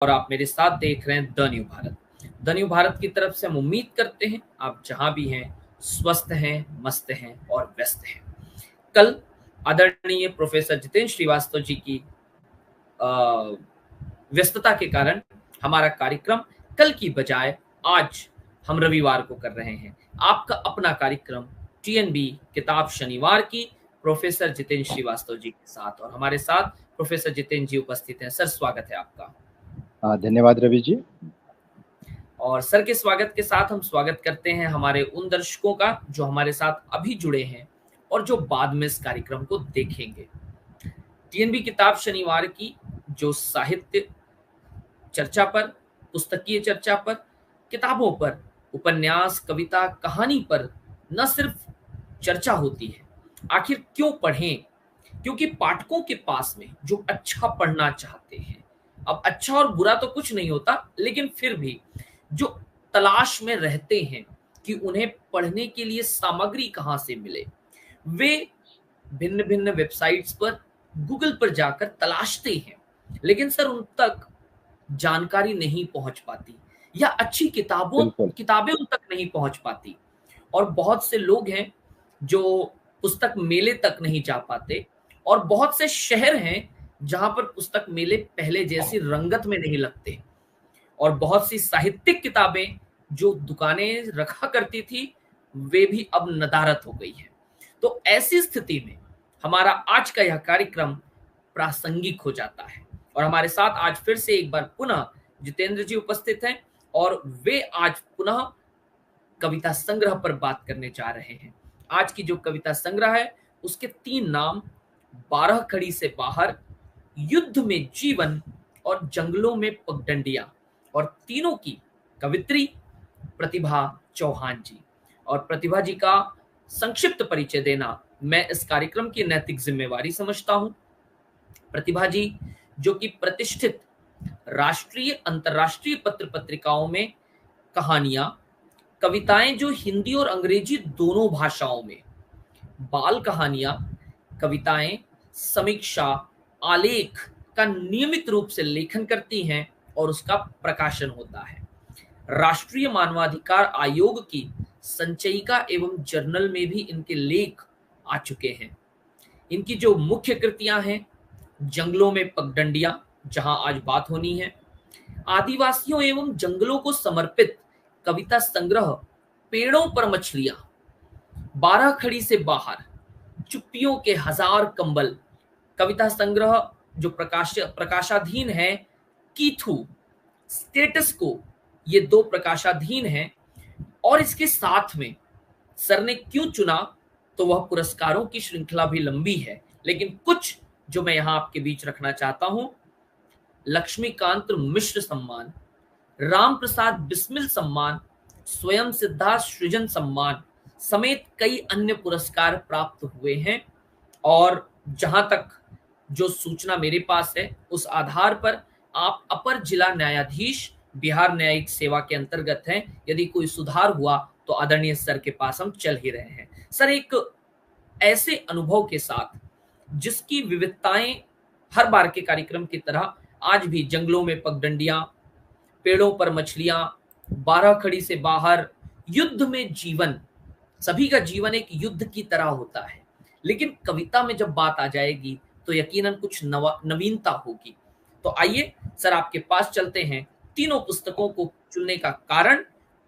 और आप मेरे साथ देख रहे हैं the new Bharat. The new Bharat की तरफ से हम उम्मीद करते हैं आप जहां भी हैं स्वस्थ हैं, मस्त हैं और व्यस्त हैं। कल आदरणीय प्रोफेसर जितेंद्र श्रीवास्तव जी की व्यस्तता के कारण हमारा कार्यक्रम कल की बजाय आज हम रविवार को कर रहे हैं। आपका अपना कार्यक्रम टीएनबी किताब शनिवार की प्रोफेसर जितेंद्र श्रीवास्तव जी के साथ, और हमारे साथ प्रोफेसर जितेंद्र जी उपस्थित हैं। सर, स्वागत है आपका। धन्यवाद रवि जी। और सर के स्वागत के साथ हम स्वागत करते हैं हमारे उन दर्शकों का जो हमारे साथ अभी जुड़े हैं और जो बाद में इस कार्यक्रम को देखेंगे। टीएनबी किताब शनिवार की जो साहित्य चर्चा पर, पुस्तकीय चर्चा पर, किताबों पर, उपन्यास, कविता, कहानी पर न सिर्फ चर्चा होती है, आखिर क्यों पढ़ें, क्योंकि पाठकों के पास में जो अच्छा पढ़ना चाहते हैं, अब अच्छा और बुरा तो कुछ नहीं होता, लेकिन फिर भी जो तलाश में रहते हैं कि उन्हें पढ़ने के लिए सामग्री कहां से मिले, वे भिन्न भिन्न वेबसाइट्स पर, गूगल पर जाकर तलाशते हैं, लेकिन सर उन तक जानकारी नहीं पहुंच पाती या अच्छी किताबें उन तक नहीं पहुंच पाती। और बहुत से लोग हैं जो पुस्तक मेले तक नहीं जा पाते, और बहुत से शहर हैं जहां पर पुस्तक मेले पहले जैसी रंगत में नहीं लगते, और बहुत सी साहित्यिक किताबें जो दुकानें रखा करती थी वे भी अब नदारत हो गई है। तो ऐसी स्थिति में हमारा आज का यह कार्यक्रम प्रासंगिक हो जाता है, और हमारे साथ आज फिर से एक बार पुनः जितेंद्र जी उपस्थित हैं, और वे आज पुनः कविता संग्रह पर बात करने जा रहे हैं। आज की जो कविता संग्रह है उसके 3 नाम 12 कड़ी से बाहर, युद्ध में जीवन और जंगलों में पगडंडियां, और तीनों की कवित्री प्रतिभा चौहान जी। और प्रतिभा जी का संक्षिप्त परिचय देना मैं इस कार्यक्रम की नैतिक जिम्मेवारी समझता हूं। प्रतिभा जी जो कि प्रतिष्ठित राष्ट्रीय अंतर्राष्ट्रीय पत्र पत्रिकाओं में कहानियां, कविताएं जो हिंदी और अंग्रेजी दोनों भाषाओं में, बाल कहानियां, कविताएं, समीक्षा, आलेख का नियमित रूप से लेखन करती हैं और उसका प्रकाशन होता है। राष्ट्रीय मानवाधिकार आयोग की संचयिका एवं जर्नल में भी इनके लेख आ चुके हैं। इनकी जो मुख्य कृतियां हैं, जंगलों में पगडंडियां, जहां आज बात होनी है, आदिवासियों एवं जंगलों को समर्पित कविता संग्रह पेड़ों पर मछलियां, 12 खड़ी से बाहर, चुप्पियों के 1000 कंबल, कविता संग्रह जो प्रकाशाधीन है, कीथू, स्टेटस को, ये 2 प्रकाशाधीन हैं। और इसके साथ में सर ने क्यों चुना, तो वह पुरस्कारों की श्रृंखला भी लंबी है, लेकिन कुछ जो मैं यहां आपके बीच रखना चाहता हूं, लक्ष्मीकांत मिश्र सम्मान, राम प्रसाद बिस्मिल सम्मान, स्वयं सिद्धार्थ सृजन सम्मान समेत कई अन्य पुरस्कार प्राप्त हुए हैं। और जहां तक जो सूचना मेरे पास है उस आधार पर आप अपर जिला न्यायाधीश बिहार न्यायिक सेवा के अंतर्गत हैं। यदि कोई सुधार हुआ तो आदरणीय सर के पास हम चल ही रहे हैं। सर, एक ऐसे अनुभव के साथ जिसकी विविधताएं हर बार के कार्यक्रम की तरह आज भी जंगलों में पगडंडियां, पेड़ों पर मछलियां, 12 खड़ी से बाहर, युद्ध में जीवन, सभी का जीवन एक युद्ध की तरह होता है, लेकिन कविता में जब बात आ जाएगी तो यकीनन कुछ नवीनता होगी। तो आइए सर आपके पास चलते हैं तीनों पुस्तकों को चुनने का कारण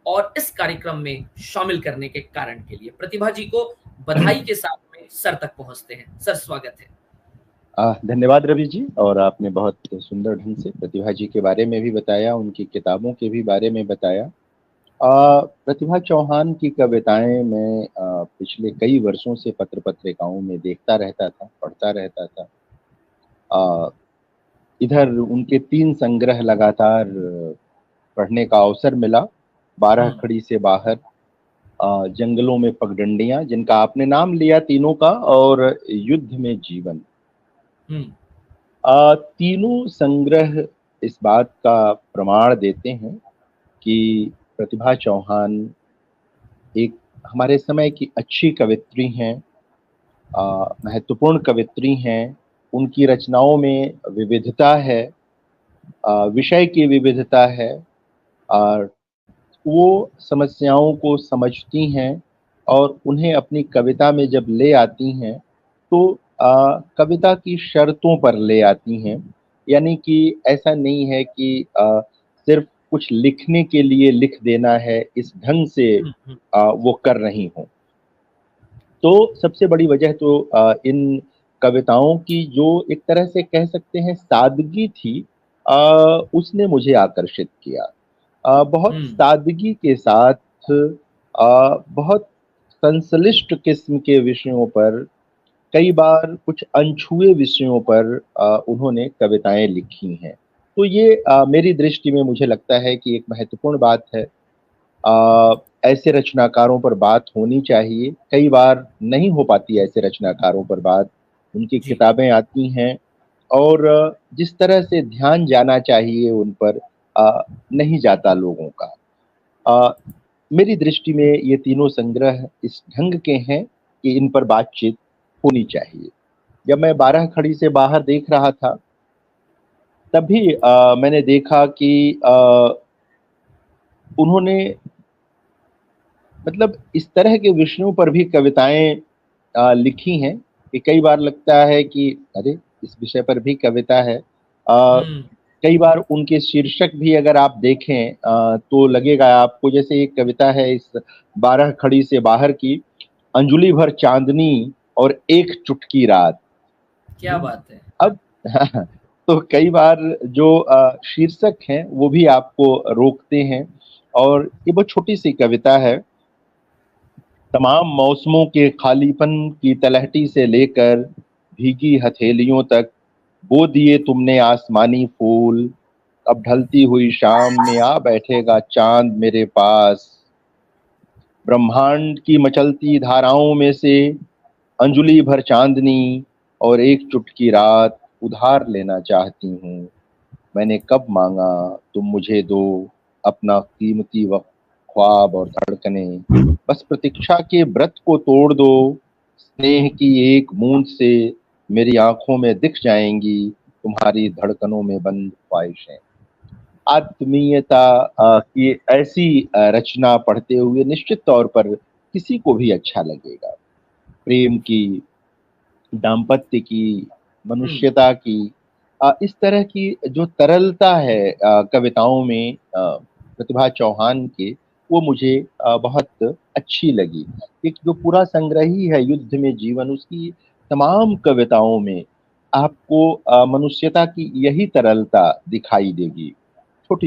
और इस कार्यक्रम में शामिल करने के कारण के लिए। प्रतिभा जी को बधाई के साथ में सर तक पहुंचते हैं। सर, स्वागत है। धन्यवाद रवि जी। और आपने बहुत सुंदर ढंग से प्रतिभा जी के बारे में भी बताया, उनकी किताबों के भी बारे में बताया। प्रतिभा चौहान की कविताएं मैं पिछले कई वर्षों से पत्र पत्रिकाओं में देखता रहता था, पढ़ता रहता था। इधर उनके 3 संग्रह लगातार पढ़ने का अवसर मिला, 12 खड़ी से बाहर, जंगलों में पगडंडियां, जिनका आपने नाम लिया तीनों का, और युद्ध में जीवन। तीनों संग्रह इस बात का प्रमाण देते हैं कि प्रतिभा चौहान एक हमारे समय की अच्छी कवित्री हैं, महत्वपूर्ण कवित्री हैं। उनकी रचनाओं में विविधता है, विषय की विविधता है, और वो समस्याओं को समझती हैं और उन्हें अपनी कविता में जब ले आती हैं तो कविता की शर्तों पर ले आती हैं। यानी कि ऐसा नहीं है कि सिर्फ कुछ लिखने के लिए लिख देना है, इस ढंग से हम्म। वो कर रही हों। तो सबसे बड़ी वजह तो इन कविताओं की जो एक तरह से कह सकते हैं सादगी थी, उसने मुझे आकर्षित किया। बहुत हम्म। सादगी के साथ बहुत संश्लिष्ट किस्म के विषयों पर, कई बार कुछ अनछुए विषयों पर उन्होंने कविताएं लिखी हैं। तो ये मेरी दृष्टि में मुझे लगता है कि एक महत्वपूर्ण बात है। अ, ऐसे रचनाकारों पर बात होनी चाहिए। कई बार नहीं हो पाती ऐसे रचनाकारों पर बात। उनकी जी। किताबें आती हैं और जिस तरह से ध्यान जाना चाहिए उन पर नहीं जाता लोगों का। अ, मेरी दृष्टि में ये तीनों संग्रह इस ढंग के हैं कि इन पर बातचीत होनी चाहिए। जब मैं 12 खड़ी से बाहर देख रहा था, तभी मैंने देखा कि उन्होंने मतलब इस तरह के विषयों पर भी कविताएं लिखी हैं कि कई बार लगता है कि अरे इस विषय पर भी कविता है। हम्म। कई बार उनके शीर्षक भी अगर आप देखें तो लगेगा आपको जैसे एक कविता है इस 12 खड़ी से बाहर की, अंजुलि भर चांदनी और एक चुटकी रात। क्या बात है। अब तो कई बार जो शीर्षक हैं वो भी आपको रोकते हैं। और ये बहुत छोटी सी कविता है। तमाम मौसमों के खालीपन की तलहटी से लेकर भीगी हथेलियों तक बो दिए तुमने आसमानी फूल। अब ढलती हुई शाम में आ बैठेगा चांद मेरे पास। ब्रह्मांड की मचलती धाराओं में से अंजुलि भर चांदनी और एक चुटकी रात उधार लेना चाहती हूँ। मैंने कब मांगा तुम मुझे दो अपना कीमती वक्त, ख्वाब और धड़कने। बस प्रतीक्षा के व्रत को तोड़ दो, स्नेह की एक बूंद से मेरी आंखों में दिख जाएंगी तुम्हारी धड़कनों में बंद ख्वाहिशें। आत्मीयता की ऐसी रचना पढ़ते हुए निश्चित तौर पर किसी को भी अच्छा लगेगा। प्रेम की, दाम्पत्य की, हम्म। मनुष्यता की, इस तरह की जो तरलता है कविताओं में प्रतिभा चौहान के, वो मुझे बहुत अच्छी लगी। एक जो पूरा संग्रह ही है युद्ध में जीवन, उसकी तमाम कविताओं में आपको मनुष्यता की यही तरलता दिखाई देगी।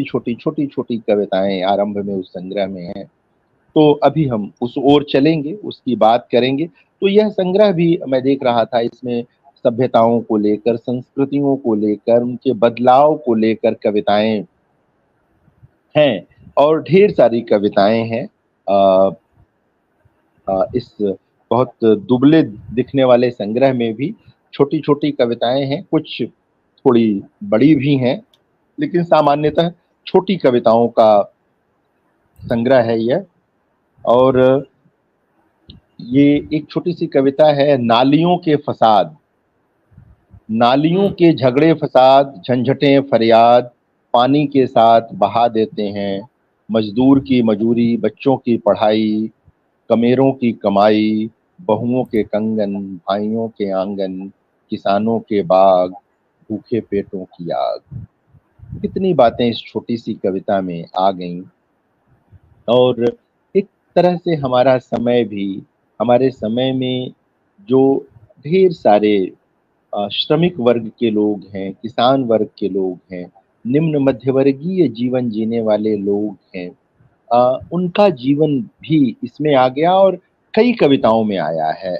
छोटी छोटी कविताएं आरंभ में उस संग्रह में हैं। तो अभी हम उस ओर चलेंगे, उसकी बात करेंगे। तो यह संग्रह भी मैं देख रहा था, इसमें सभ्यताओं को लेकर, संस्कृतियों को लेकर, उनके बदलाव को लेकर कविताएं हैं और ढेर सारी कविताएं हैं। इस बहुत दुबले दिखने वाले संग्रह में भी छोटी छोटी कविताएं हैं, कुछ थोड़ी बड़ी भी हैं, लेकिन सामान्यतः छोटी कविताओं का संग्रह है यह। और ये एक छोटी सी कविता है, नालियों के फसाद। नालियों हम्म। के झगड़े फसाद, झंझटें फरियाद, पानी के साथ बहा देते हैं। मजदूर की मजूरी, बच्चों की पढ़ाई, कमेरों की कमाई, बहुओं के कंगन, भाइयों के आंगन, किसानों के बाग, भूखे पेटों की आग। कितनी बातें इस छोटी सी कविता में आ गईं। और एक तरह से हमारा समय भी, हमारे समय में जो ढेर सारे श्रमिक वर्ग के लोग हैं, किसान वर्ग के लोग हैं, निम्न मध्यवर्गीय जीवन जीने वाले लोग हैं, उनका जीवन भी इसमें आ गया और कई कविताओं में आया है।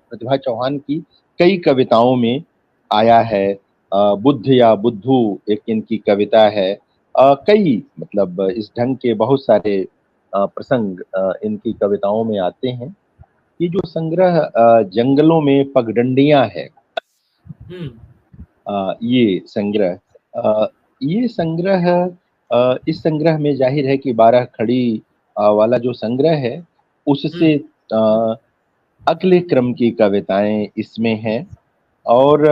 प्रतिभा चौहान की कई कविताओं में आया है। बुद्ध या बुद्धू एक इनकी कविता है। कई मतलब इस ढंग के बहुत सारे प्रसंग इनकी कविताओं में आते हैं। ये जो संग्रह जंगलों में पगडंडियां है, हम्म। ये संग्रह, ये संग्रह, इस संग्रह में जाहिर है कि 12 खड़ी वाला जो संग्रह है उससे हम्म। अगले क्रम की कविताएं इसमें हैं। और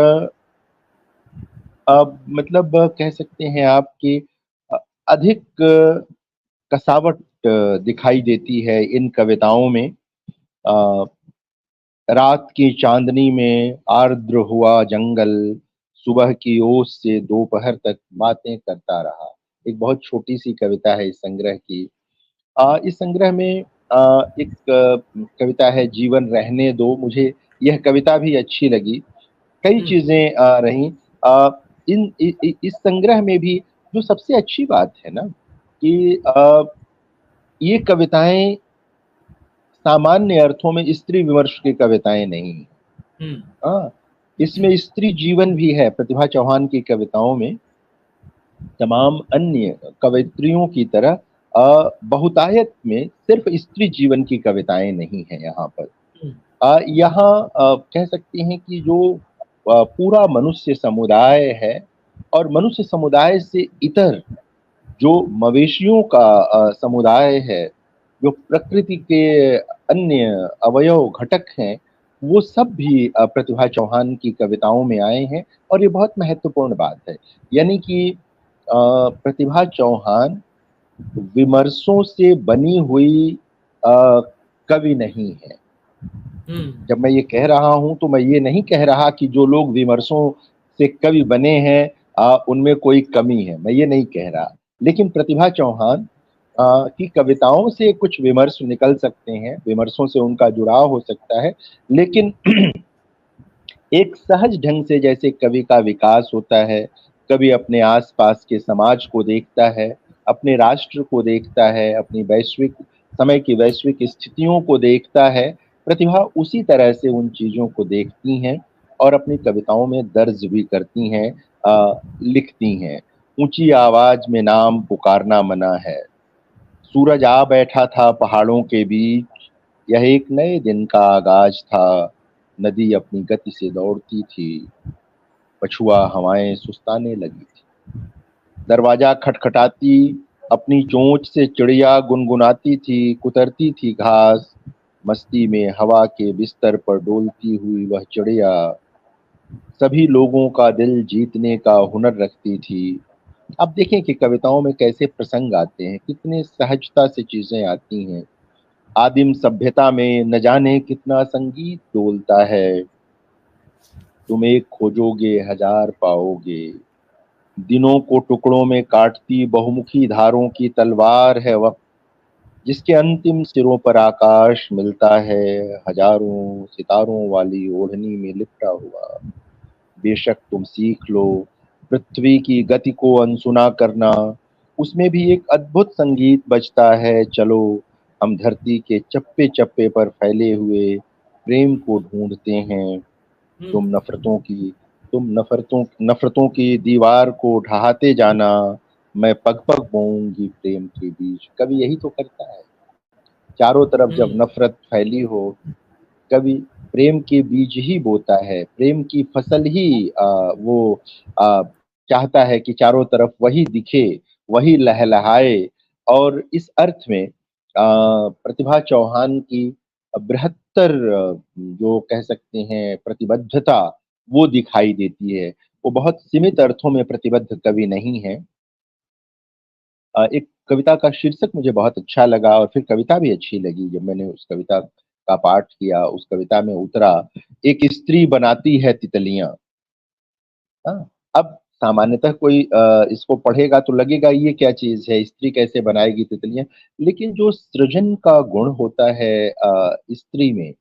मतलब कह सकते हैं आप कि अधिक कसावट दिखाई देती है इन कविताओं में। अ, रात की चांदनी में आर्द्र हुआ जंगल, सुबह की ओस से दोपहर तक बातें करता रहा। एक बहुत छोटी सी कविता है इस संग्रह की। इस संग्रह में एक कविता है जीवन रहने दो। मुझे यह कविता भी अच्छी लगी। कई हम्म। चीजें रहीं। इस संग्रह में भी जो सबसे अच्छी बात है ना कि ये कविताएं सामान्य अर्थों में स्त्री विमर्श की कविताएं नहीं। हम्म। हाँ, इसमें स्त्री जीवन भी है। प्रतिभा चौहान की कविताओं में तमाम अन्य कवयित्रियों की तरह बहुतायत में सिर्फ स्त्री जीवन की कविताएं नहीं है यहाँ पर। हम्म। यहाँ कह सकते हैं कि जो पूरा मनुष्य समुदाय है और मनुष्य समुदाय से इतर जो मवेशियों का समुदाय है, जो प्रकृति के अन्य अवयव घटक हैं, वो सब भी प्रतिभा चौहान की कविताओं में आए हैं। और ये बहुत महत्वपूर्ण बात है। यानी कि प्रतिभा चौहान विमर्शों से बनी हुई अ, कवि नहीं है। हम्म। जब मैं ये कह रहा हूं तो मैं ये नहीं कह रहा कि जो लोग विमर्शों से कवि बने हैं उनमें कोई कमी है, मैं ये नहीं कह रहा। लेकिन प्रतिभा चौहान की कविताओं से कुछ विमर्श निकल सकते हैं, विमर्शों से उनका जुड़ाव हो सकता है। लेकिन एक सहज ढंग से जैसे कवि का विकास होता है, कवि अपने आसपास के समाज को देखता है, अपने राष्ट्र को देखता है, अपनी वैश्विक समय की वैश्विक स्थितियों को देखता है, प्रतिभा उसी तरह से उन चीजों को देखती हैं और अपनी कविताओं में दर्ज भी करती हैं, लिखती हैं। ऊंची आवाज में नाम पुकारना मना है, सूरज आ बैठा था पहाड़ों के बीच, यह एक नए दिन का आगाज था, नदी अपनी गति से दौड़ती थी, पछुआ हवाएं सुस्ताने लगी थी, दरवाजा खटखटाती अपनी चोंच से चिड़िया गुनगुनाती थी, कुतरती थी घास, मस्ती में हवा के बिस्तर पर डोलती हुई वह चिड़िया सभी लोगों का दिल जीतने का हुनर रखती थी। आप देखें कि कविताओं में कैसे प्रसंग आते हैं, कितने सहजता से चीजें आती हैं। आदिम सभ्यता में न जाने कितना संगीत डोलता है, तुम एक खोजोगे हजार पाओगे, दिनों को टुकड़ों में काटती बहुमुखी धारों की तलवार है वक्त, जिसके अंतिम सिरों पर आकाश मिलता है हजारों सितारों वाली ओढ़नी में लिपटा हुआ। बेशक तुम सीख लो पृथ्वी की गति को अनसुना करना, उसमें भी एक अद्भुत संगीत बजता है। चलो हम धरती के चप्पे चप्पे पर फैले हुए प्रेम को ढूंढते हैं, हम्म। तुम नफरतों की तुम नफरतों की दीवार को ढहाते जाना, मैं पग पग बोऊंगी प्रेम के बीच। कभी यही तो करता है, चारों तरफ जब हम्म। नफरत फैली हो, कभी प्रेम के बीज ही बोता है, प्रेम की फसल ही वो आ, चाहता है कि चारों तरफ वही दिखे, वही लहलहाए। और इस अर्थ में प्रतिभा चौहान की बृहत्तर जो कह सकते हैं प्रतिबद्धता वो दिखाई देती है। वो बहुत सीमित अर्थों में प्रतिबद्ध कवि नहीं है। एक कविता का शीर्षक मुझे बहुत अच्छा लगा और फिर कविता भी अच्छी लगी। जब मैंने उस कविता का पाठ किया, उस कविता में उतरा, एक स्त्री बनाती है तितलियां। हाँ, अब सामान्यतः कोई इसको पढ़ेगा तो लगेगा ये क्या चीज है, स्त्री कैसे बनाएगी तितलियां। लेकिन जो सृजन का गुण होता है स्त्री में,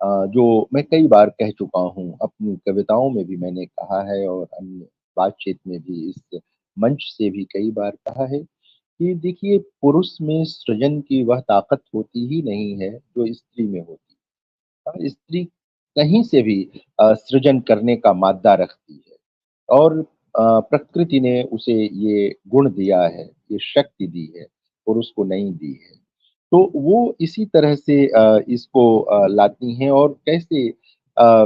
जो मैं कई बार कह चुका हूँ, अपनी कविताओं में भी मैंने कहा है और अन्य बातचीत में भी इस मंच से भी कई बार कहा है कि देखिए पुरुष में सृजन की वह ताकत होती ही नहीं है जो स्त्री में होती है। स्त्री कहीं से भी सृजन करने का मादा रखती है और प्रकृति ने उसे ये गुण दिया है, ये शक्ति दी है, पुरुष को नहीं दी है। तो वो इसी तरह से इसको लाती हैं और कैसे अ,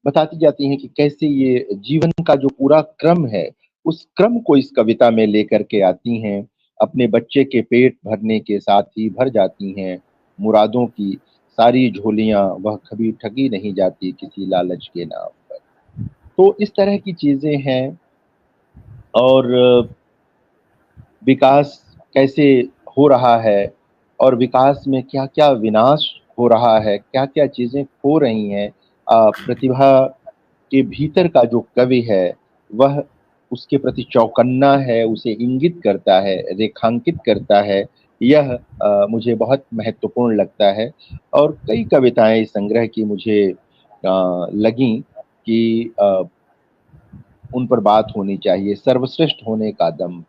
बताती जाती हैं कि कैसे ये जीवन का जो पूरा क्रम है, उस क्रम को इस कविता में लेकर के आती हैं। अपने बच्चे के पेट भरने के साथ ही भर जाती हैं मुरादों की सारी झोलियां, वह कभी ठगी नहीं जाती किसी लालच के नाम पर। तो इस तरह की चीजें हैं। और विकास कैसे हो रहा है और विकास में क्या क्या विनाश हो रहा है, क्या क्या चीजें हो रही हैं। प्रतिभा के भीतर का जो कवि है वह उसके प्रति चौकन्ना है, उसे इंगित करता है, रेखांकित करता है। यह मुझे बहुत महत्वपूर्ण लगता है। और कई कविताएं इस संग्रह की मुझे लगी कि उन पर बात होनी चाहिए। सर्वश्रेष्ठ होने का दम,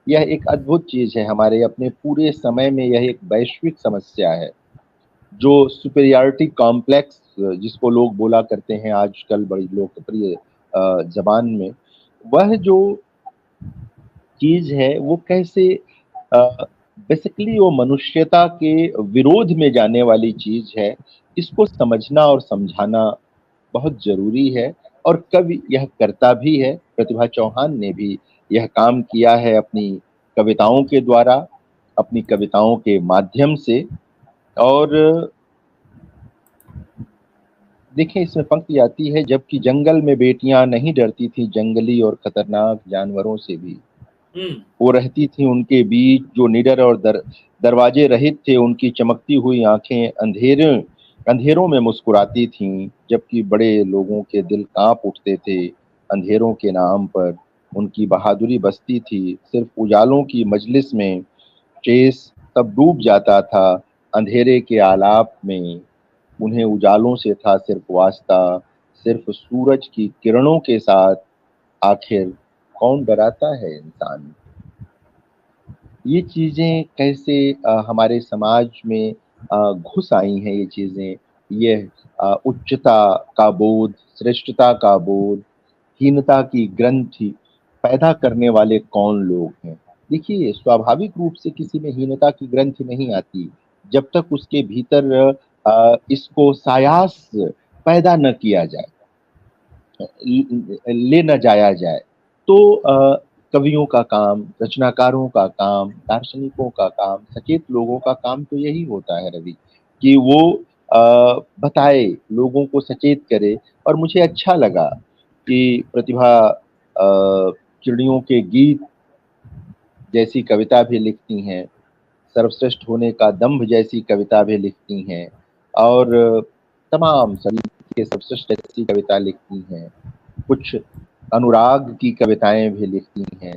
यह एक अद्भुत चीज है। हमारे अपने पूरे समय में यह एक वैश्विक समस्या है। जो सुपेरियरिटी कॉम्प्लेक्स जिसको लोग बोला करते हैं आजकल बड़ी लोकप्रिय जबान में, वह जो चीज है वो कैसे बेसिकली वो मनुष्यता के विरोध में जाने वाली चीज है। इसको समझना और समझाना बहुत जरूरी है। और कवि यह करता भी है। प्रतिभा चौहान ने भी यह काम किया है अपनी कविताओं के द्वारा, अपनी कविताओं के माध्यम से। और देखें, इसमें पंक्ति आती है, जबकि जंगल में बेटियां नहीं डरती थी जंगली और खतरनाक जानवरों से भी। वो रहती थी उनके बीच जो निडर और दरवाजे रहित थे। उनकी चमकती हुई आंखें अंधेरों में मुस्कुराती थीं, जबकि बड़े लोगों के दिल कांप उठते थे अंधेरों के नाम पर। उनकी बहादुरी बसती थी सिर्फ उजालों की मजलिस में। चेस तब डूब जाता था अंधेरे के आलाप में। उन्हें उजालों से था सिर्फ वास्ता, सिर्फ सूरज की किरणों के साथ। आखिर कौन डराता है इंसान। ये चीजें कैसे हमारे समाज में घुस आई हैं। ये चीजें, ये उच्चता का बोध, श्रेष्ठता का बोध, हीनता की ग्रंथि पैदा करने वाले कौन लोग हैं। देखिए, स्वाभाविक रूप से किसी में हीनता की ग्रंथि नहीं आती जब तक उसके भीतर इसको सायास पैदा न किया जाए, ले न जाया जाए। तो कवियों का काम, रचनाकारों का काम, दार्शनिकों का काम, सचेत लोगों का काम तो यही होता है रवि, कि वो बताए, लोगों को सचेत करे। और मुझे अच्छा लगा कि प्रतिभा चिड़ियों के गीत जैसी कविता भी लिखती हैं, सर्वश्रेष्ठ होने का दंभ जैसी कविता भी लिखती हैं, और तमाम सभी के सर्वश्रेष्ठ जैसी कविता लिखती हैं। कुछ अनुराग की कविताएं भी लिखती हैं,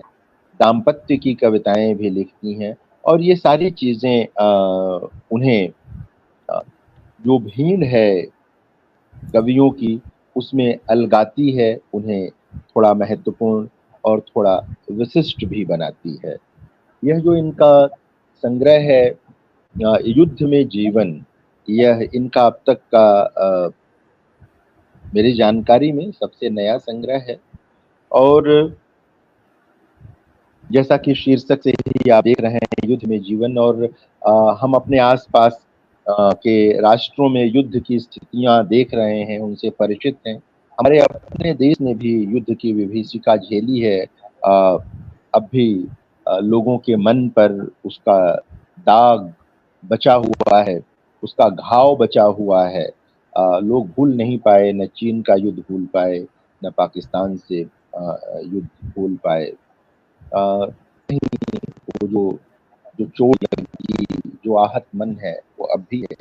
दाम्पत्य की कविताएं भी लिखती हैं। और ये सारी चीजें उन्हें जो भीड़ है कवियों की उसमें अलगाती है, उन्हें थोड़ा महत्वपूर्ण और थोड़ा विशिष्ट भी बनाती है। यह जो इनका संग्रह है युद्ध में जीवन, यह इनका अब तक का मेरी जानकारी में सबसे नया संग्रह है। और जैसा कि शीर्षक से ही आप देख रहे हैं, युद्ध में जीवन, और हम अपने आसपास के राष्ट्रों में युद्ध की स्थितियां देख रहे हैं, उनसे परिचित हैं। हमारे अपने देश ने भी युद्ध की विभीषिका झेली है। अब भी लोगों के मन पर उसका दाग बचा हुआ है, उसका घाव बचा हुआ है। लोग भूल नहीं पाए, न चीन का युद्ध भूल पाए, न पाकिस्तान से युद्ध भूल पाए। वो जो जो चोट लगी, जो आहत मन है, वो अब भी है।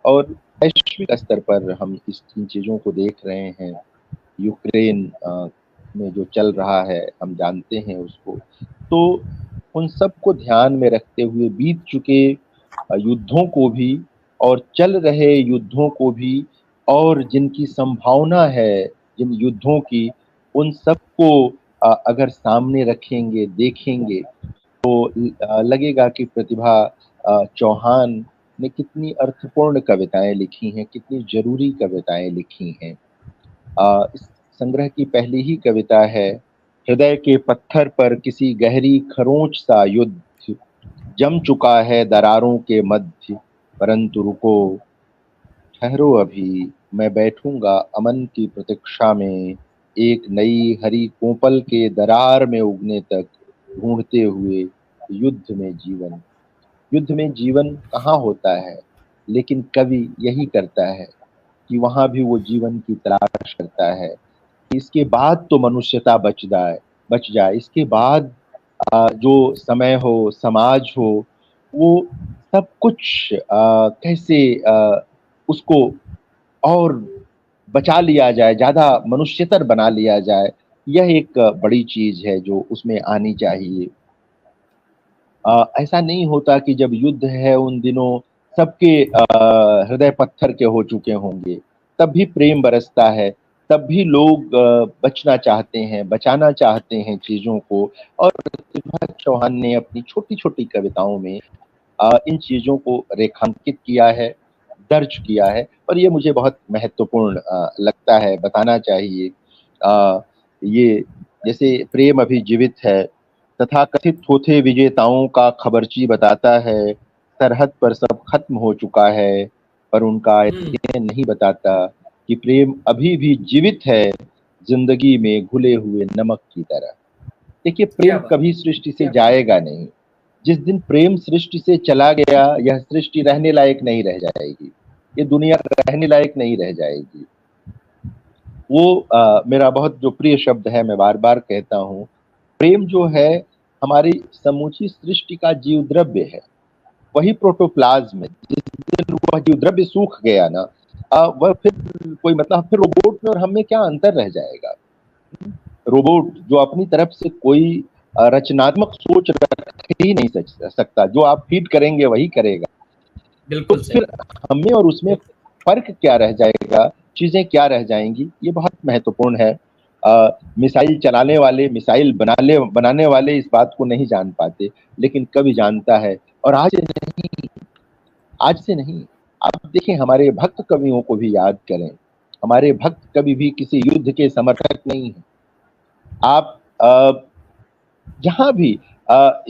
और वैश्विक स्तर पर हम इन चीजों को देख रहे हैं। यूक्रेन में जो चल रहा है, हम जानते हैं उसको। तो उन सब को ध्यान में रखते हुए बीत चुके युद्धों को भी, और चल रहे युद्धों को भी, और जिनकी संभावना है जिन युद्धों की, उन सबको अगर सामने रखेंगे, देखेंगे, तो लगेगा कि प्रतिभा चौहान ने कितनी अर्थपूर्ण कविताएं लिखी हैं, कितनी जरूरी कविताएं लिखी हैं। इस संग्रह की पहली ही कविता है, हृदय के पत्थर पर किसी गहरी खरोंच सा युद्ध जम चुका है दरारों के मध्य। परंतु रुको, ठहरो अभी, मैं बैठूंगा अमन की प्रतीक्षा में, एक नई हरी कोपल के दरार में उगने तक ढूंढते हुए युद्ध में जीवन। युद्ध में जीवन कहाँ होता है, लेकिन कवि यही करता है कि वहां भी वो जीवन की तलाश करता है। इसके बाद तो मनुष्यता बच जाए, इसके बाद जो समय हो, समाज हो, वो सब कुछ कैसे उसको और बचा लिया जाए, ज्यादा मनुष्यतर बना लिया जाए, यह एक बड़ी चीज है जो उसमें आनी चाहिए। ऐसा नहीं होता कि जब युद्ध है उन दिनों सबके हृदय पत्थर के हो चुके होंगे, तब भी प्रेम बरसता है, तब भी लोग बचना चाहते हैं, बचाना चाहते हैं चीजों को। और प्रतिभा चौहान ने अपनी छोटी छोटी कविताओं में इन चीजों को रेखांकित किया है, दर्ज किया है, और ये मुझे बहुत महत्वपूर्ण लगता है, बताना चाहिए। ये जैसे प्रेम अभी जीवित है, तथा कथित थोथे विजेताओं का खबरची बताता है, सरहद पर सब खत्म हो चुका है, पर उनका अध्ययन नहीं बताता कि प्रेम अभी भी जीवित है, जिंदगी में घुले हुए नमक की तरह। देखिए, क्या प्रेम बात। कभी सृष्टि से जाएगा नहीं। जिस दिन प्रेम सृष्टि से चला गया, यह सृष्टि रहने लायक नहीं रह जाएगी, ये दुनिया रहने लायक नहीं रह जाएगी। वो मेरा बहुत जो प्रिय शब्द है, मैं बार बार कहता हूँ, प्रेम जो है हमारी समूची सृष्टि का जीव द्रव्य है, वही प्रोटोप्लाज्म है। जिस दिन वह जीव द्रव्य सूख गया ना, वह फिर कोई मतलब, फिर रोबोट में और हम में क्या अंतर रह जाएगा। रोबोट जो अपनी तरफ से कोई रचनात्मक सोच रख ही नहीं सकता, जो आप फीड करेंगे वही करेगा। तो बिल्कुल सही। फिर हमें और उसमें फर्क क्या रह जाएगा, चीजें क्या रह जाएंगी, ये बहुत महत्वपूर्ण है। मिसाइल चलाने वाले, मिसाइल बनाने वाले इस बात को नहीं जान पाते, लेकिन कवि जानता है। और आज से नहीं, आप देखें, हमारे भक्त कवियों को भी याद करें। हमारे भक्त कवि भी किसी युद्ध के समर्थक नहीं है। आप जहां भी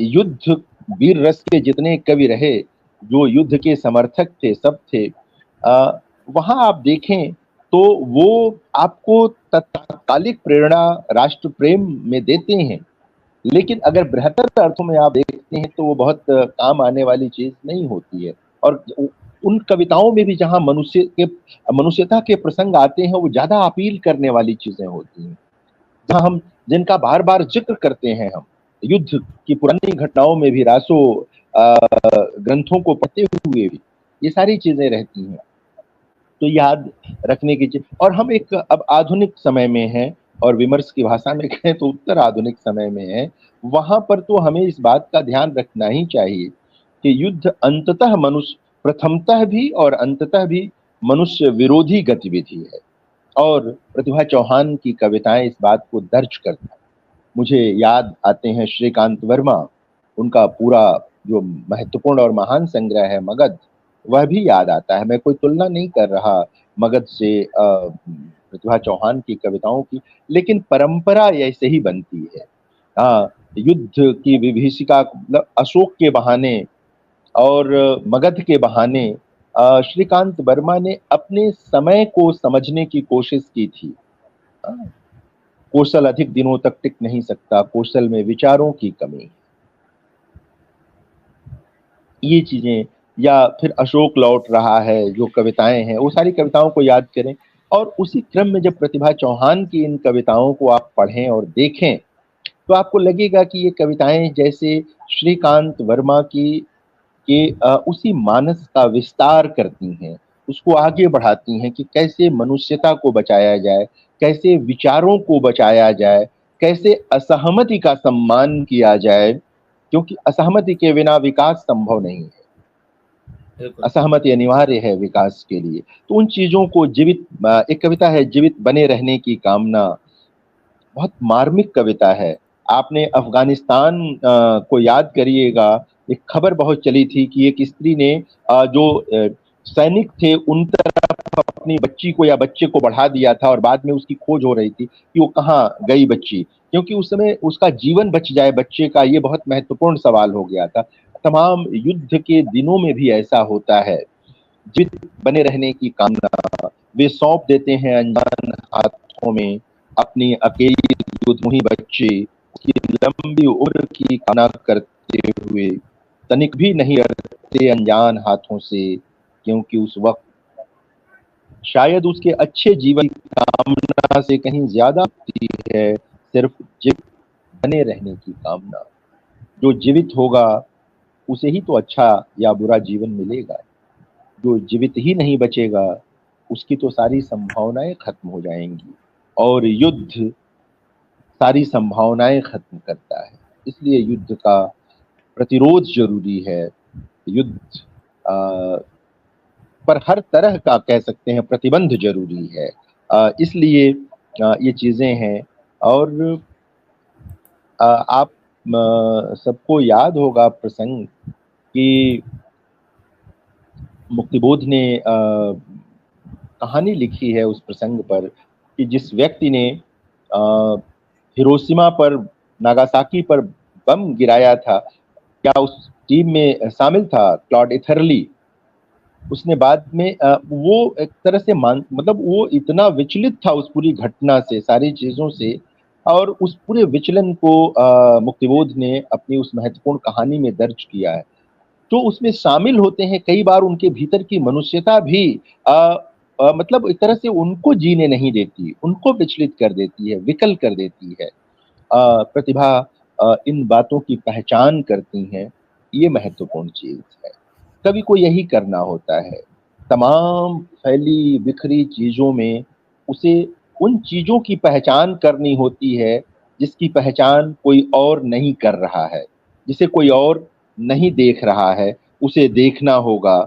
युद्ध वीर रस के जितने कवि रहे, जो युद्ध के समर्थक थे, सब थे, वहां आप देखें तो वो आपको तत्कालिक प्रेरणा राष्ट्र प्रेम में देते हैं, लेकिन अगर बेहतर अर्थों में आप देखते हैं तो वो बहुत काम आने वाली चीज नहीं होती है। और उन कविताओं में भी जहां मनुष्यता के प्रसंग आते हैं, वो ज्यादा अपील करने वाली चीजें होती हैं। जहां हम जिनका बार बार जिक्र करते हैं, हम युद्ध की पुरानी घटनाओं में भी, रासो ग्रंथों को पढ़ते हुए भी ये सारी चीजें रहती हैं, तो याद रखने की चीज। और हम एक अब आधुनिक समय में हैं, और विमर्श की भाषा में कहें तो उत्तर आधुनिक समय में है। वहां पर तो हमें इस बात का ध्यान रखना ही चाहिए कि युद्ध अंततः मनुष्य, प्रथमतः भी और अंततः भी मनुष्य विरोधी गतिविधि है। और प्रतिभा चौहान की कविताएं इस बात को दर्ज करती हैं। मुझे याद आते हैं श्रीकांत वर्मा, उनका पूरा जो महत्वपूर्ण और महान संग्रह है मगध, वह भी याद आता है। मैं कोई तुलना नहीं कर रहा मगध से प्रतिभा चौहान की कविताओं की, लेकिन परंपरा ऐसे ही बनती है। युद्ध की विभीषिका, मतलब अशोक के बहाने और मगध के बहाने श्रीकांत वर्मा ने अपने समय को समझने की कोशिश की थी। कौशल अधिक दिनों तक टिक नहीं सकता, कौशल में विचारों की कमी। ये चीजें, या फिर अशोक लौट रहा है, जो कविताएं हैं, वो सारी कविताओं को याद करें। और उसी क्रम में जब प्रतिभा चौहान की इन कविताओं को आप पढ़ें और देखें, तो आपको लगेगा कि ये कविताएं जैसे श्रीकांत वर्मा की के उसी मानस का विस्तार करती हैं, उसको आगे बढ़ाती हैं कि कैसे मनुष्यता को बचाया जाए, कैसे विचारों को बचाया जाए, कैसे असहमति का सम्मान किया जाए, क्योंकि असहमति के बिना विकास संभव नहीं है। असहमति अनिवार्य है विकास के लिए। तो उन चीजों को जीवित, एक कविता है जीवित बने रहने की कामना, बहुत मार्मिक कविता है। आपने अफगानिस्तान को याद करिएगा, एक खबर बहुत चली थी कि एक स्त्री ने जो सैनिक थे उन तरफ अपनी बच्ची को या बच्चे को बढ़ा दिया था, और बाद में उसकी खोज हो रही थी कि वो कहाँ गई बच्ची, क्योंकि उस समय उसका जीवन बच जाए बच्चे का, ये बहुत महत्वपूर्ण सवाल हो गया था। तमाम युद्ध के दिनों में भी ऐसा होता है, जीवित बने रहने की कामना वे सौंप देते हैं अनजान हाथों में, अपनी अकेली दुधमुही बच्ची, उसकी लंबी उम्र की कामना करते हुए तनिक भी नहीं डरते अनजान हाथों से, क्योंकि उस वक्त शायद उसके अच्छे जीवन की कामना से कहीं ज्यादा होती है सिर्फ जीवित बने रहने की कामना। जो जीवित होगा उसे ही तो अच्छा या बुरा जीवन मिलेगा। जो जीवित ही नहीं बचेगा उसकी तो सारी संभावनाएं खत्म हो जाएंगी, और युद्ध सारी संभावनाएं खत्म करता है। इसलिए युद्ध का प्रतिरोध जरूरी है। युद्ध पर हर तरह का कह सकते हैं प्रतिबंध जरूरी है। इसलिए ये चीजें हैं। और आप सबको याद होगा प्रसंग कि मुक्तिबोध ने कहानी लिखी है उस प्रसंग पर कि जिस व्यक्ति ने हिरोशिमा पर, नागासाकी पर बम गिराया था, क्या उस टीम में शामिल था क्लॉड एथरली। उसने बाद में वो एक तरह से मतलब वो इतना विचलित था उस पूरी घटना से, सारी चीजों से, और उस पूरे विचलन को मुक्तिबोध ने अपनी उस महत्वपूर्ण कहानी में दर्ज किया है। तो उसमें शामिल होते हैं कई बार उनके भीतर की मनुष्यता भी मतलब एक तरह से उनको जीने नहीं देती, उनको विचलित कर देती है, विकल कर देती है। प्रतिभा इन बातों की पहचान करती हैं, ये महत्वपूर्ण चीज है। कवि को यही करना होता है। तमाम फैली बिखरी चीजों में उसे उन चीजों की पहचान करनी होती है जिसकी पहचान कोई और नहीं कर रहा है, जिसे कोई और नहीं देख रहा है, उसे देखना होगा।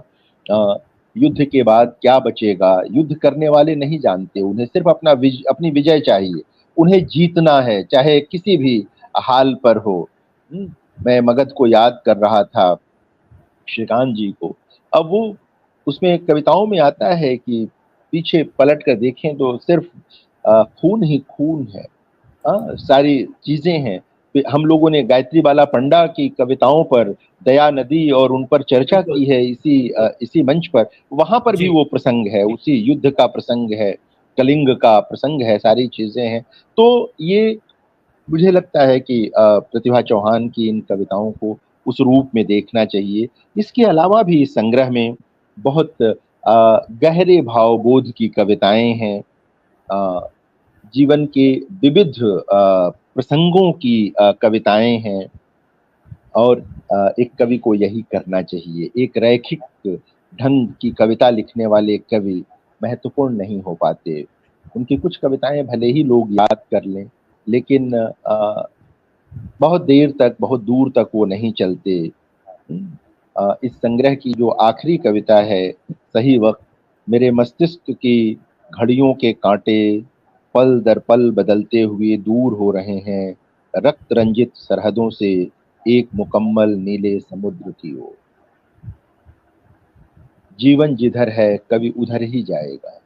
युद्ध के बाद क्या बचेगा, युद्ध करने वाले नहीं जानते, उन्हें सिर्फ अपनी विजय चाहिए। उन्हें जीतना है चाहे किसी भी हाल पर हो। मैं मगध को याद कर रहा था, श्रीकांत जी को। अब वो उसमें कविताओं में आता है कि पीछे पलट कर देखें तो सिर्फ खून ही खून है। सारी चीजें हैं। हम लोगों ने गायत्री बाला पंडा की कविताओं पर दया नदी और उन पर चर्चा की है इसी मंच पर। वहां पर भी जी। वो प्रसंग है, उसी युद्ध का प्रसंग है, कलिंग का प्रसंग है, सारी चीजें हैं। तो ये मुझे लगता है कि प्रतिभा चौहान की इन कविताओं को उस रूप में देखना चाहिए। इसके अलावा भी इस संग्रह में बहुत गहरे भावबोध की कविताएं हैं। जीवन के विविध प्रसंगों की कविताएं हैं। और एक कवि को यही करना चाहिए। एक रैखिक ढंग की कविता लिखने वाले कवि महत्वपूर्ण नहीं हो पाते। उनकी कुछ कविताएं भले ही लोग याद कर लें, लेकिन बहुत देर तक, बहुत दूर तक वो नहीं चलते। इस संग्रह की जो आखिरी कविता है, सही वक्त, मेरे मस्तिष्क की घड़ियों के कांटे पल दर पल बदलते हुए दूर हो रहे हैं रक्त रंजित सरहदों से एक मुकम्मल नीले समुद्र की ओर। जीवन जिधर है कभी उधर ही जाएगा,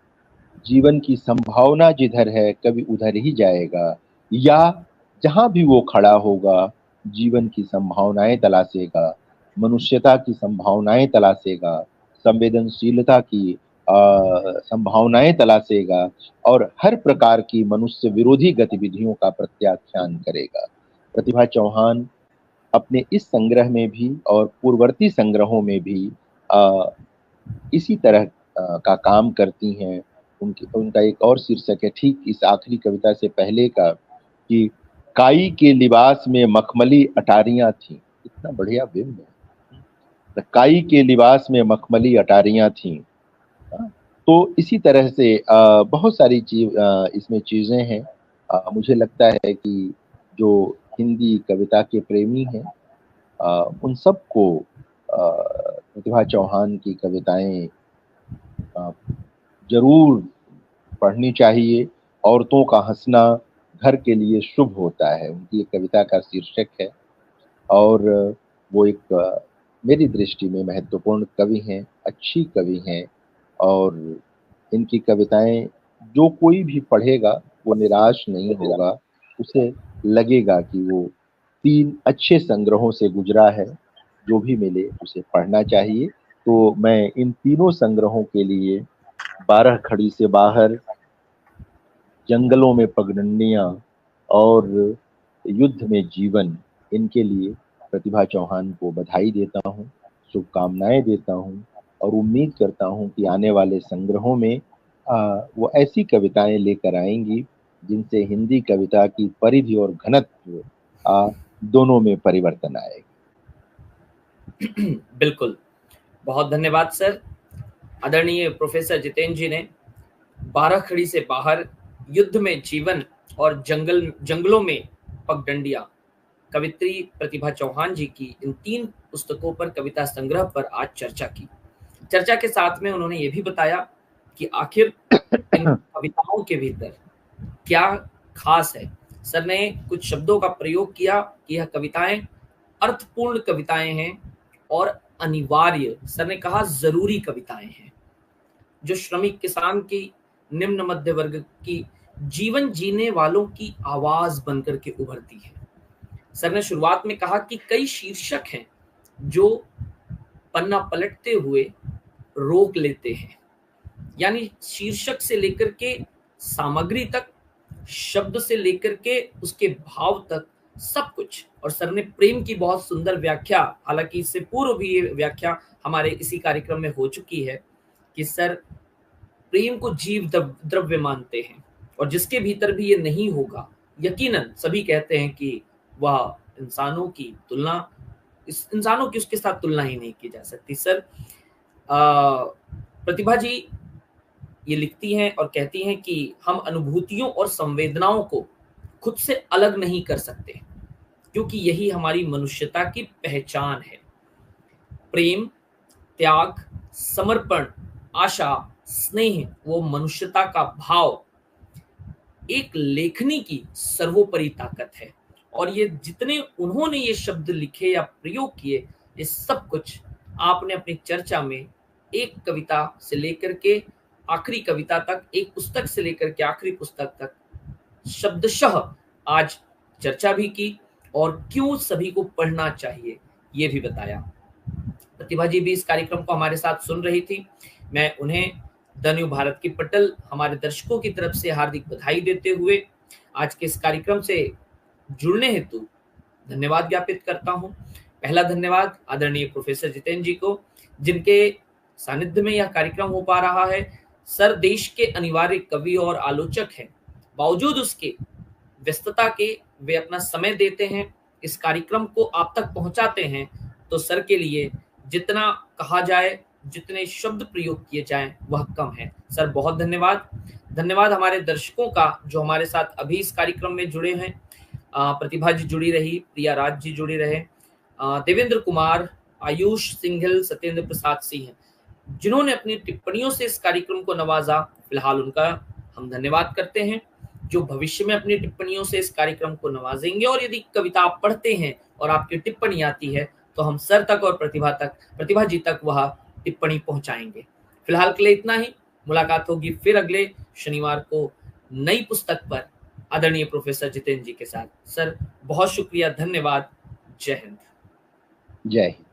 जीवन की संभावना जिधर है कभी उधर ही जाएगा, या जहां भी वो खड़ा होगा जीवन की संभावनाएं तलाशेगा, मनुष्यता की संभावनाएं तलाशेगा, संवेदनशीलता की संभावनाएं तलाशेगा, और हर प्रकार की मनुष्य विरोधी गतिविधियों का प्रत्याख्यान करेगा। प्रतिभा चौहान अपने इस संग्रह में भी और पूर्ववर्ती संग्रहों में भी इसी तरह का काम करती हैं। उनका एक और शीर्षक है ठीक इस आखिरी कविता से पहले का कि काई के लिबास में मखमली अटारियां थीं। इतना बढ़िया बिंब है, काई के लिबास में मखमली अटारियां थीं। तो इसी तरह से बहुत सारी इसमें चीजें हैं। मुझे लगता है कि जो हिंदी कविता के प्रेमी हैं उन सबको प्रतिभा चौहान की कविताएं जरूर पढ़नी चाहिए। औरतों का हंसना घर के लिए शुभ होता है, उनकी एक कविता का शीर्षक है। और वो एक मेरी दृष्टि में महत्वपूर्ण कवि हैं, अच्छी कवि हैं। और इनकी कविताएं जो कोई भी पढ़ेगा वो निराश नहीं होगा, उसे लगेगा कि वो 3 अच्छे संग्रहों से गुजरा है। जो भी मिले उसे पढ़ना चाहिए। तो मैं इन तीनों संग्रहों के लिए 12 खड़ी से बाहर, जंगलों में पगडंडियां और युद्ध में जीवन, इनके लिए प्रतिभा चौहान को बधाई देता हूँ, शुभकामनाएं देता हूँ, और उम्मीद करता हूँ कि आने वाले संग्रहों में वो ऐसी कविताएं लेकर आएंगी जिनसे हिंदी कविता की परिधि और घनत्व दोनों में परिवर्तन आएगा। बिल्कुल, बहुत धन्यवाद सर। आदरणीय प्रोफेसर जितेंद्र जी ने 12 खड़ी से बाहर, युद्ध में जीवन और जंगलों में पगडंडियां, कवित्री प्रतिभा चौहान जी की इन 3 पुस्तकों पर, कविता संग्रह पर आज चर्चा की। चर्चा के साथ में उन्होंने ये भी बताया कि आखिर इन कविताओं के भीतर क्या खास है। सर ने कुछ शब्दों का प्रयोग किया कि यह कविताएं अर्थपूर्ण कविताएं हैं और अनिवार्य, सर ने कहा जरूरी कविताएं हैं, जो श्रमिक किसान की, निम्न मध्य वर्ग की, जीवन जीने वालों की आवाज बनकर के उभरती है। सर ने शुरुआत में कहा कि कई शीर्षक हैं जो पन्ना पलटते हुए रोक लेते हैं, यानी शीर्षक से लेकर के सामग्री तक, शब्द से लेकर के उसके भाव तक, सब कुछ। और सर ने प्रेम की बहुत सुंदर व्याख्या, हालांकि इससे पूर्व भी ये व्याख्या हमारे इसी कार्यक्रम में हो चुकी है, कि सर प्रेम को जीव द्रव्य मानते हैं, और जिसके भीतर भी ये नहीं होगा, यकीनन सभी कहते हैं कि वह इंसानों की उसके साथ तुलना ही नहीं की जा सकती। सर प्रतिभा जी ये लिखती हैं और कहती हैं कि हम अनुभूतियों और संवेदनाओं को खुद से अलग नहीं कर सकते, क्योंकि यही हमारी मनुष्यता की पहचान है। प्रेम, त्याग, समर्पण, आशा, स्नेह, वो मनुष्यता का भाव एक लेखनी की सर्वोपरि ताकत है। और ये जितने उन्होंने ये शब्द लिखे या प्रयोग किए, ये सब कुछ आपने अपनी चर्चा में एक कविता से लेकर के आखिरी कविता तक, एक पुस्तक से लेकर के आखिरी पुस्तक तक शब्दशः आज चर्चा भी की, और क्यों सभी को पढ़ना चाहिए ये भी बताया। प्रतिभा जी भी इस कार्यक्रम को हमारे साथ सुन रही थी। मैं उन्हें द न्यू भारत की पटल हमारे दर्शकों की तरफ से हार्दिक बधाई देते हुए आज के इस कार्यक्रम से जुड़ने हेतु धन्यवाद ज्ञापित करता हूं। पहला धन्यवाद आदरणीय प्रोफेसर जितेंद्र जी को, जिनके सानिध्य में यह कार्यक्रम हो पा रहा है। सर देश के अनिवार्य कवि और आलोचक हैं, बावजूद उसके व्यस्तता के वे अपना समय देते हैं, इस कार्यक्रम को आप तक पहुंचाते हैं। तो सर के लिए जितना कहा जाए, जितने शब्द प्रयोग किए जाएं, वह कम है। सर बहुत धन्यवाद। धन्यवाद हमारे दर्शकों का जो हमारे साथ अभी इस कार्यक्रम में जुड़े हैं। प्रतिभा जी जुड़ी रही, प्रिया राज जी जुड़ी रहे, देवेंद्र कुमार, आयुष सिंघल, सत्येंद्र प्रसाद सिंह, जिन्होंने अपनी टिप्पणियों से इस कार्यक्रम को नवाजा, फिलहाल उनका हम धन्यवाद करते हैं, जो भविष्य में अपनी टिप्पणियों से इस कार्यक्रम को नवाजेंगे। और यदि कविता आप पढ़ते हैं और आपकी टिप्पणी आती है, तो हम सर तक और प्रतिभा जी तक वह टिप्पणी पहुंचाएंगे। फिलहाल के लिए इतना ही। मुलाकात होगी फिर अगले शनिवार को नई पुस्तक पर आदरणीय प्रोफेसर जितेंद्र जी के साथ। सर बहुत शुक्रिया, धन्यवाद, जय हिंद। जय हिंद।